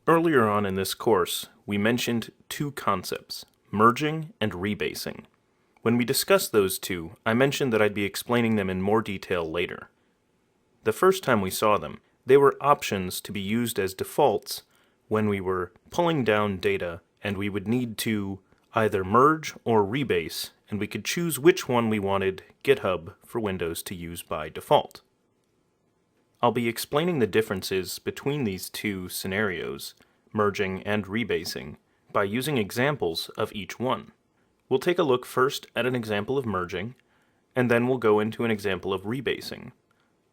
Earlier on in this course, we mentioned two concepts, merging and rebasing. When we discussed those two, I mentioned that I'd be explaining them in more detail later. The first time we saw them, they were options to be used as defaults when we were pulling down data and we would need to either merge or rebase, and we could choose which one we wanted GitHub for Windows to use by default. I'll be explaining the differences between these two scenarios, merging and rebasing, by using examples of each one. We'll take a look first at an example of merging, and then we'll go into an example of rebasing.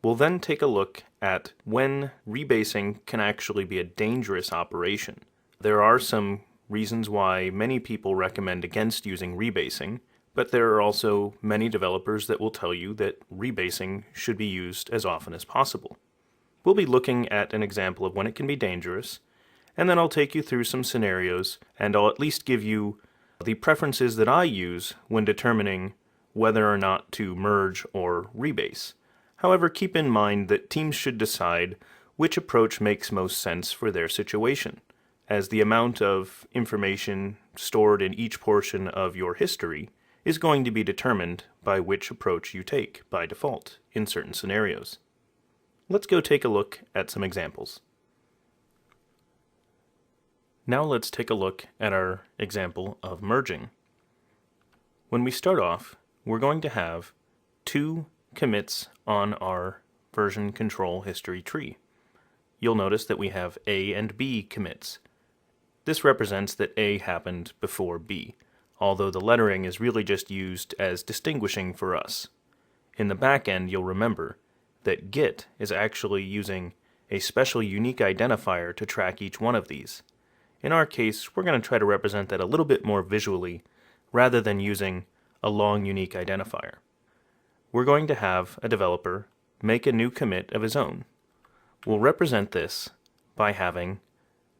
We'll then take a look at when rebasing can actually be a dangerous operation. There are some reasons why many people recommend against using rebasing, but there are also many developers that will tell you that rebasing should be used as often as possible. We'll be looking at an example of when it can be dangerous, and then I'll take you through some scenarios, and I'll at least give you the preferences that I use when determining whether or not to merge or rebase. However, keep in mind that teams should decide which approach makes most sense for their situation, as the amount of information stored in each portion of your history is going to be determined by which approach you take by default in certain scenarios. Let's go take a look at some examples. Now let's take a look at our example of merging. When we start off, we're going to have two commits on our version control history tree. You'll notice that we have A and B commits. This represents that A happened before B, although the lettering is really just used as distinguishing for us. In the back end, you'll remember that Git is actually using a special unique identifier to track each one of these. In our case, we're going to try to represent that a little bit more visually rather than using a long unique identifier. We're going to have a developer make a new commit of his own. We'll represent this by having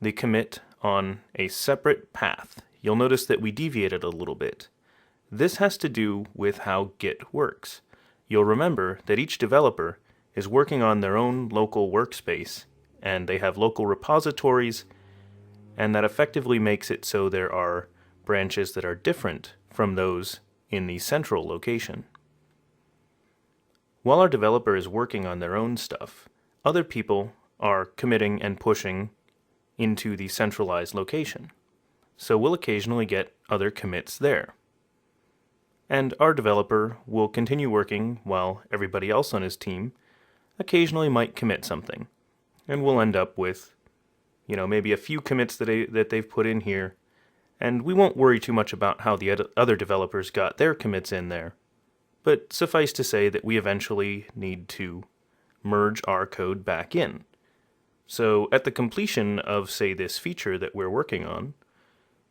the commit on a separate path. You'll notice that we deviated a little bit. This has to do with how Git works. You'll remember that each developer is working on their own local workspace, and they have local repositories, and that effectively makes it so there are branches that are different from those in the central location. While our developer is working on their own stuff, other people are committing and pushing into the centralized location. So we'll occasionally get other commits there. And our developer will continue working while everybody else on his team occasionally might commit something. And we'll end up with, maybe a few commits that they've put in here. And we won't worry too much about how the other developers got their commits in there. But suffice to say that we eventually need to merge our code back in. So at the completion of, say, this feature that we're working on,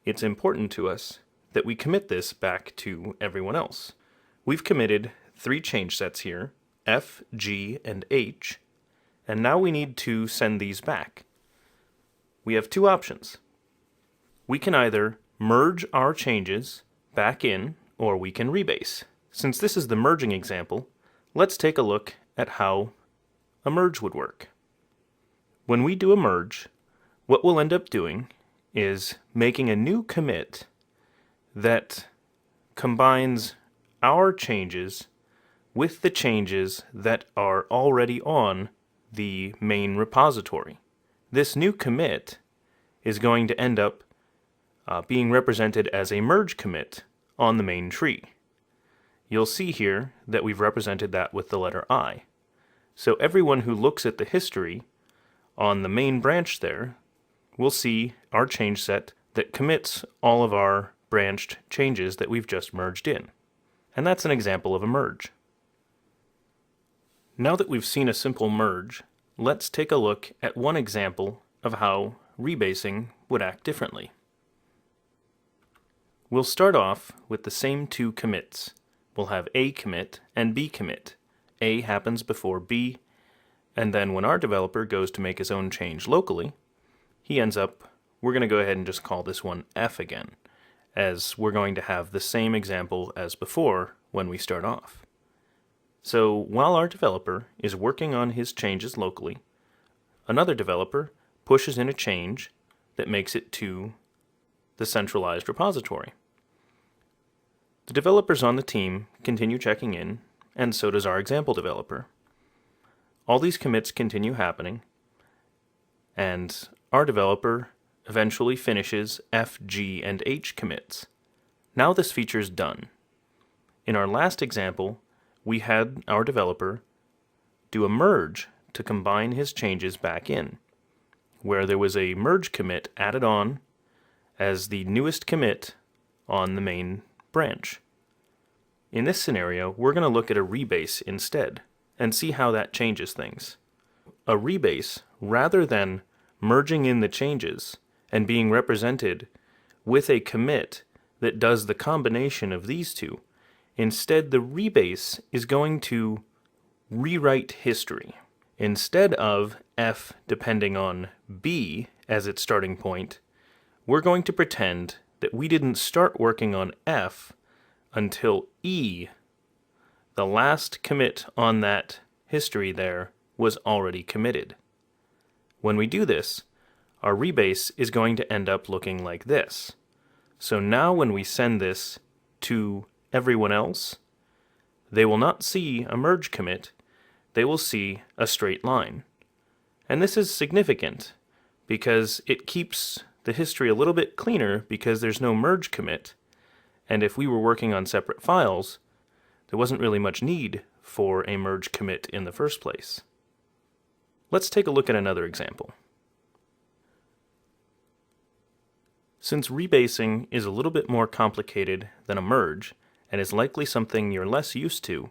it's important to us that we commit this back to everyone else. We've committed 3 change sets here, F, G, and H, and now we need to send these back. We have 2 options. We can either merge our changes back in, or we can rebase. Since this is the merging example, let's take a look at how a merge would work. When we do a merge, what we'll end up doing is making a new commit that combines our changes with the changes that are already on the main repository. This new commit is going to end up being represented as a merge commit on the main tree. You'll see here that we've represented that with the letter I. So everyone who looks at the history on the main branch there will see our change set that commits all of our branched changes that we've just merged in. And that's an example of a merge. Now that we've seen a simple merge, let's take a look at one example of how rebasing would act differently. We'll start off with the same 2 commits. We'll have A commit and B commit. A happens before B, and then when our developer goes to make his own change locally, we're going to go ahead and just call this one F again, as we're going to have the same example as before when we start off. So while our developer is working on his changes locally, another developer pushes in a change that makes it to the centralized repository. The developers on the team continue checking in, and so does our example developer. All these commits continue happening, and our developer eventually finishes F, G, and H commits. Now this feature is done. In our last example, we had our developer do a merge to combine his changes back in, where there was a merge commit added on as the newest commit on the main branch. In this scenario, we're going to look at a rebase instead and see how that changes things. A rebase, rather than merging in the changes and being represented with a commit that does the combination of these two, instead the rebase is going to rewrite history. Instead of F depending on B as its starting point, we're going to pretend that we didn't start working on F until E, the last commit on that history there, was already committed. When we do this, our rebase is going to end up looking like this. So now when we send this to everyone else, they will not see a merge commit, they will see a straight line. And this is significant because it keeps the history a little bit cleaner because there's no merge commit, and if we were working on separate files, there wasn't really much need for a merge commit in the first place. Let's take a look at another example. Since rebasing is a little bit more complicated than a merge, and is likely something you're less used to,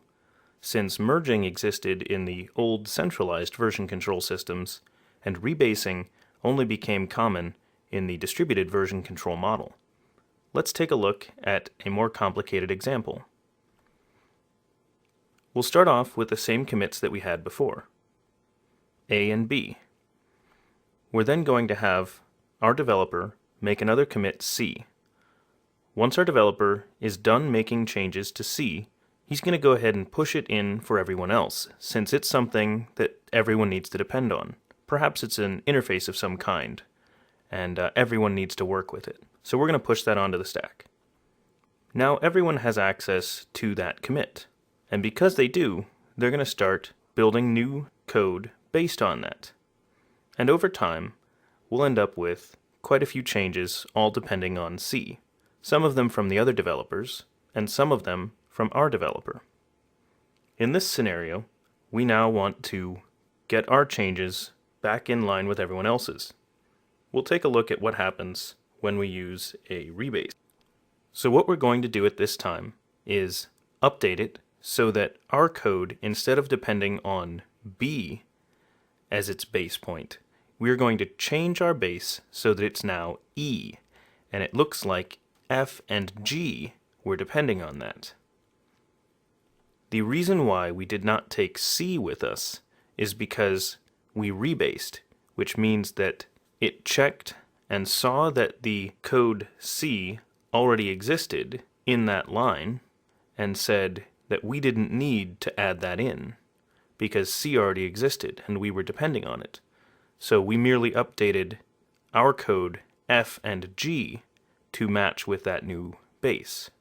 since merging existed in the old centralized version control systems, and rebasing only became common in the distributed version control model. Let's take a look at a more complicated example. We'll start off with the same commits that we had before, A and B. We're then going to have our developer make another commit C. Once our developer is done making changes to C, he's going to go ahead and push it in for everyone else, since it's something that everyone needs to depend on. Perhaps it's an interface of some kind, and everyone needs to work with it. So we're going to push that onto the stack. Now everyone has access to that commit, and because they do, they're going to start building new code based on that. And over time, we'll end up with quite a few changes, all depending on C. Some of them from the other developers, and some of them from our developer. In this scenario, we now want to get our changes back in line with everyone else's. We'll take a look at what happens when we use a rebase. So what we're going to do at this time is update it so that our code, instead of depending on B as its base point, we're going to change our base so that it's now E, and it looks like F and G were depending on that. The reason why we did not take C with us is because we rebased, which means that it checked and saw that the code C already existed in that line and said that we didn't need to add that in because C already existed and we were depending on it. So we merely updated our code F and G to match with that new base.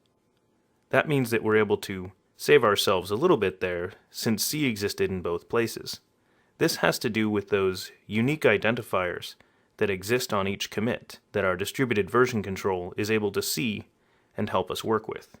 That means that we're able to save ourselves a little bit there since C existed in both places. This has to do with those unique identifiers that exist on each commit that our distributed version control is able to see and help us work with.